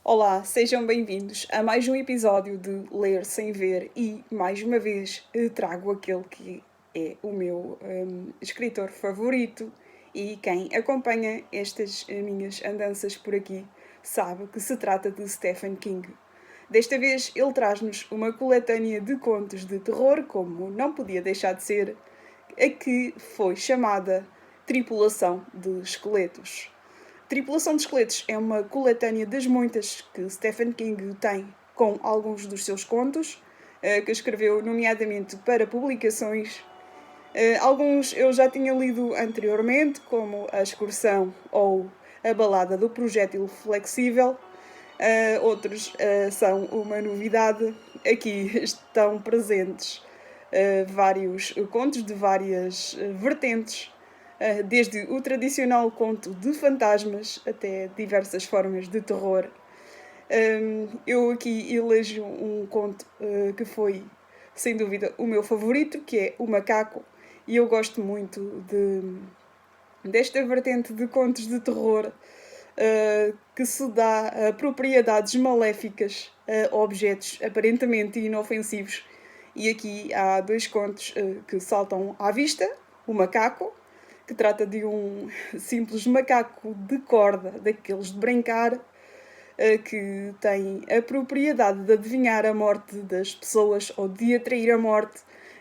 Olá, sejam bem-vindos a mais um episódio de Ler Sem Ver e, mais uma vez, trago aquele que é o meu escritor favorito e quem acompanha estas minhas andanças por aqui sabe que se trata de Stephen King. Desta vez ele traz-nos uma coletânea de contos de terror, como não podia deixar de ser, a que foi chamada Tripulação de Esqueletos. Tripulação de Esqueletos é uma coletânea das muitas que Stephen King tem com alguns dos seus contos, que escreveu nomeadamente para publicações. Alguns eu já tinha lido anteriormente, como A Excursão ou A Balada do Projétil Flexível. Outros são uma novidade. Aqui estão presentes vários contos de várias vertentes, desde o tradicional conto de fantasmas até diversas formas de terror. Eu aqui elejo um conto que foi, sem dúvida, o meu favorito, que é O Macaco, e eu gosto muito desta vertente de contos de terror que se dá a propriedades maléficas a objetos aparentemente inofensivos. E aqui há dois contos que saltam à vista. O Macaco, que trata de um simples macaco de corda, daqueles de brincar, que tem a propriedade de adivinhar a morte das pessoas ou de atrair a morte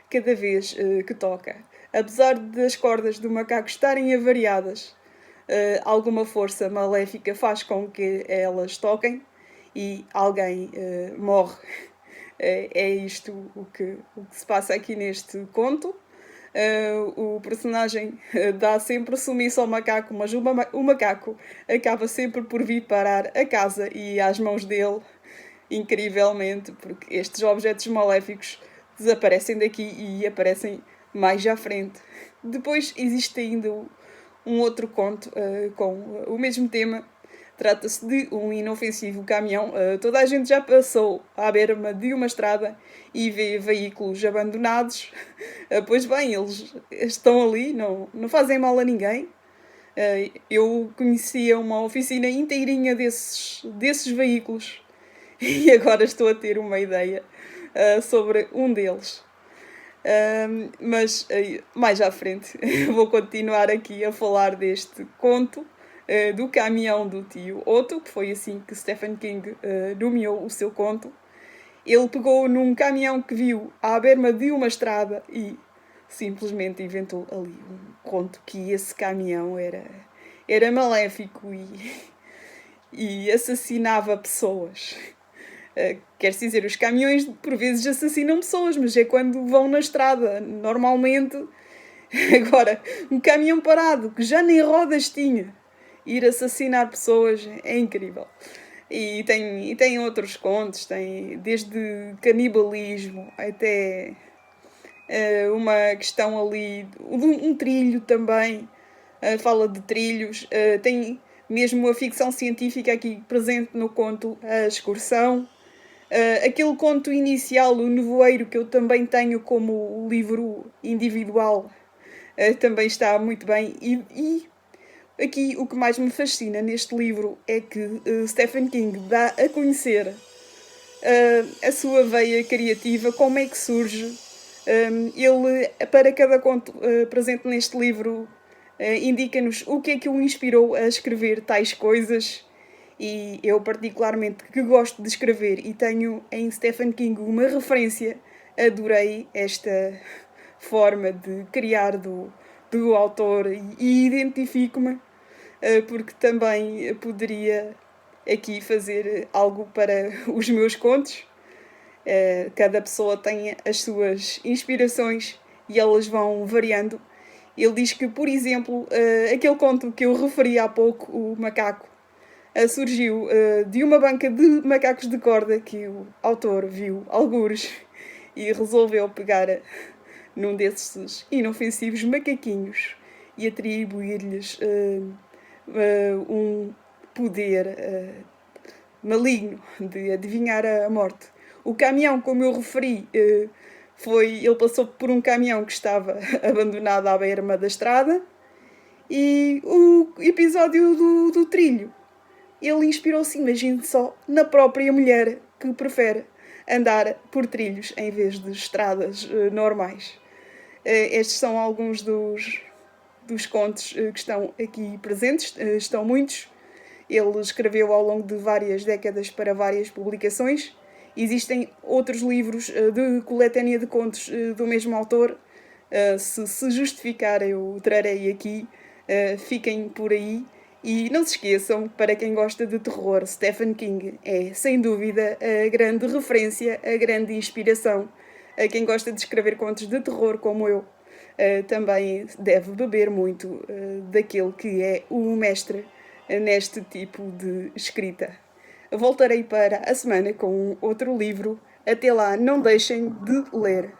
cada vez que toca. Apesar das cordas do macaco estarem avariadas, alguma força maléfica faz com que elas toquem e alguém morre. É isto o que se passa aqui neste conto. O personagem dá sempre sumiço ao macaco, mas o macaco acaba sempre por vir parar a casa e às mãos dele, incrivelmente, porque estes objetos maléficos desaparecem daqui e aparecem mais à frente. Depois existe ainda um outro conto com o mesmo tema. Trata-se de um inofensivo caminhão. Toda a gente já passou à berma de uma estrada e vê veículos abandonados. Pois bem, eles estão ali, não fazem mal a ninguém. Eu conhecia uma oficina inteirinha desses veículos e agora estou a ter uma ideia sobre um deles. Mas mais à frente vou continuar aqui a falar deste conto do caminhão do tio Otto, que foi assim que Stephen King nomeou o seu conto. Ele pegou num caminhão que viu à berma de uma estrada e simplesmente inventou ali um conto que esse caminhão era maléfico e assassinava pessoas. Quer dizer, os caminhões por vezes assassinam pessoas, mas é quando vão na estrada, normalmente. Agora, um caminhão parado, que já nem rodas tinha, ir assassinar pessoas é incrível. E tem outros contos, tem desde canibalismo até uma questão ali, um trilho também, fala de trilhos, tem mesmo a ficção científica aqui presente no conto A Excursão. Aquele conto inicial, O Nevoeiro, que eu também tenho como livro individual, também está muito bem. E aqui o que mais me fascina neste livro é que Stephen King dá a conhecer a sua veia criativa, como é que surge. Ele, para cada conto presente neste livro, indica-nos o que é que o inspirou a escrever tais coisas. E eu particularmente que gosto de escrever e tenho em Stephen King uma referência, adorei esta forma de criar do autor e identifico-me porque também poderia aqui fazer algo para os meus contos. Cada pessoa tem as suas inspirações e elas vão variando. Ele diz que, por exemplo, aquele conto que eu referi há pouco, O Macaco, surgiu de uma banca de macacos de corda que o autor viu algures e resolveu pegar num desses inofensivos macaquinhos e atribuir-lhes um poder maligno de adivinhar a morte. O caminhão, como eu referi, ele passou por um caminhão que estava abandonado à beira da estrada, e o episódio do trilho ele inspirou-se, imagine só, na própria mulher que prefere andar por trilhos em vez de estradas normais. Estes são alguns dos contos que estão aqui presentes, estão muitos. Ele escreveu ao longo de várias décadas para várias publicações. Existem outros livros de coletânea de contos do mesmo autor. Se justificar, eu trarei aqui. Fiquem por aí. E não se esqueçam, para quem gosta de terror, Stephen King é, sem dúvida, a grande referência, a grande inspiração. A quem gosta de escrever contos de terror, como eu, também deve beber muito daquele que é o mestre neste tipo de escrita. Voltarei para a semana com outro livro. Até lá, não deixem de ler.